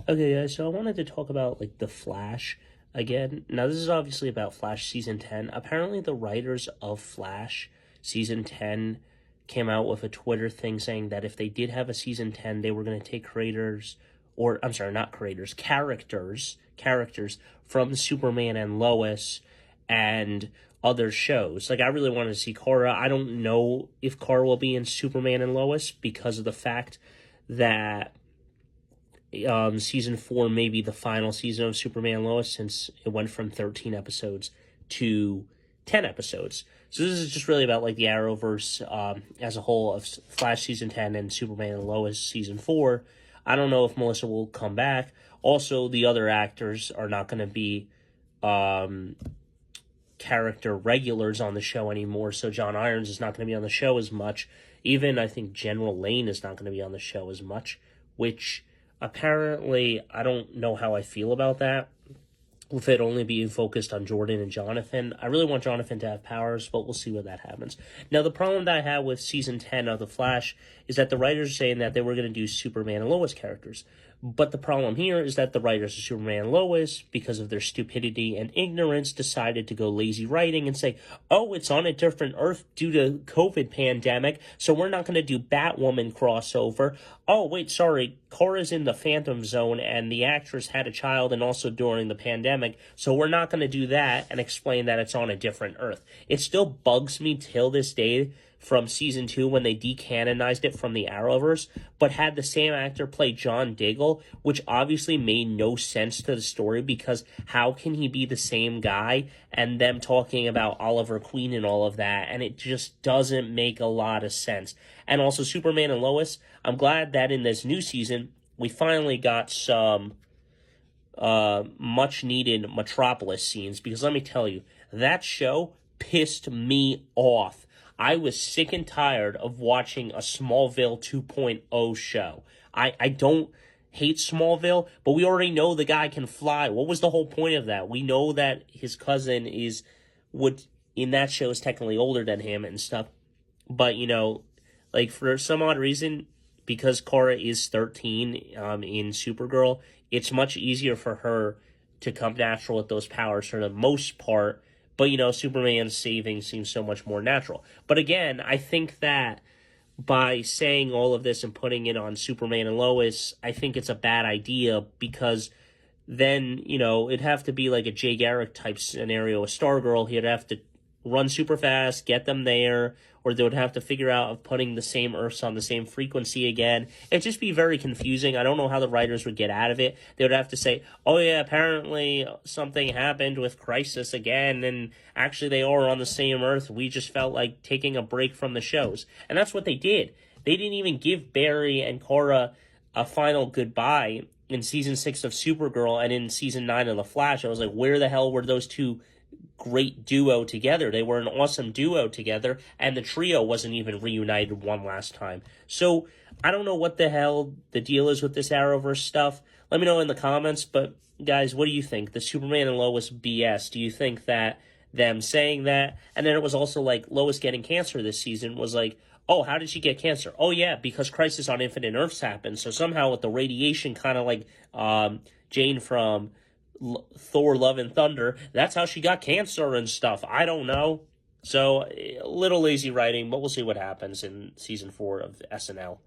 Okay, yeah, so I wanted to talk about like The Flash again. Now, this is obviously about Flash season 10. Apparently, the writers of Flash season 10 came out with a Twitter thing saying that if they did have a season 10, they were going to take creators, or I'm sorry, not creators, characters from Superman and Lois and other shows. Like, I really wanted to see Kara. I don't know if Kara will be in Superman and Lois because of the fact that season 4 may be the final season of Superman and Lois, since it went from 13 episodes to 10 episodes. So this is just really about like the Arrowverse as a whole of Flash season 10 and Superman and Lois season 4. I don't know if Melissa will come back. Also, the other actors are not going to be um, character regulars on the show anymore. So John Irons is not going to be on the show as much. Even I think General Lane is not going to be on the show as much, which apparently I don't know how I feel about that. With it only being focused on Jordan and Jonathan. I really want Jonathan to have powers, but we'll see what that happens. Now, the problem that I have with season 10 of The Flash is that the writers are saying that they were going to do Superman and Lois characters. But the problem here is that the writers of Superman and Lois, because of their stupidity and ignorance, decided to go lazy writing and say, oh, it's on a different Earth due to COVID pandemic, so we're not going to do Batwoman crossover. Oh, wait, sorry, Cora's in the Phantom Zone, and the actress had a child and also during the pandemic, so we're not going to do that and explain that it's on a different Earth. It still bugs me till this day from season 2 when they decanonized it from the Arrowverse, but had the same actor play John Diggle, which obviously made no sense to the story, because how can he be the same guy and them talking about Oliver Queen and all of that, and it just doesn't make a lot of sense. And also Superman and Lois, I'm glad that in this new season we finally got some much needed Metropolis scenes, because let me tell you, that show pissed me off. I was sick and tired of watching a Smallville 2.0 show. I don't hate Smallville, but we already know the guy can fly. What was the whole point of that? We know that his cousin would in that show is technically older than him and stuff. But, like for some odd reason, because Kara is 13 in Supergirl, it's much easier for her to come natural with those powers for the most part. But, Superman's saving seems so much more natural. But again, I think that by saying all of this and putting it on Superman and Lois, I think it's a bad idea, because then, it'd have to be like a Jay Garrick type scenario with Stargirl. He'd have to run super fast, get them there, or they would have to figure out of putting the same Earths on the same frequency again. It'd just be very confusing. I don't know how the writers would get out of it. They would have to say, oh yeah, apparently something happened with Crisis again, and actually they are on the same Earth. We just felt like taking a break from the shows. And that's what they did. They didn't even give Barry and Cora a final goodbye in season 6 of Supergirl and in season 9 of The Flash. I was like, where the hell were those two great duo together? They were an awesome duo together, and the trio wasn't even reunited one last time. So I don't know what the hell the deal is with this Arrowverse stuff. Let me know in the comments. But guys, what do you think? The Superman and Lois BS. Do you think that them saying that, and then it was also like Lois getting cancer this season was like, oh, how did she get cancer? Oh yeah, because Crisis on Infinite Earths happened. So somehow with the radiation, kind of like Jane from Thor Love and Thunder, that's how she got cancer and stuff. I don't know. So a little lazy writing, but we'll see what happens in season 4 of SNL.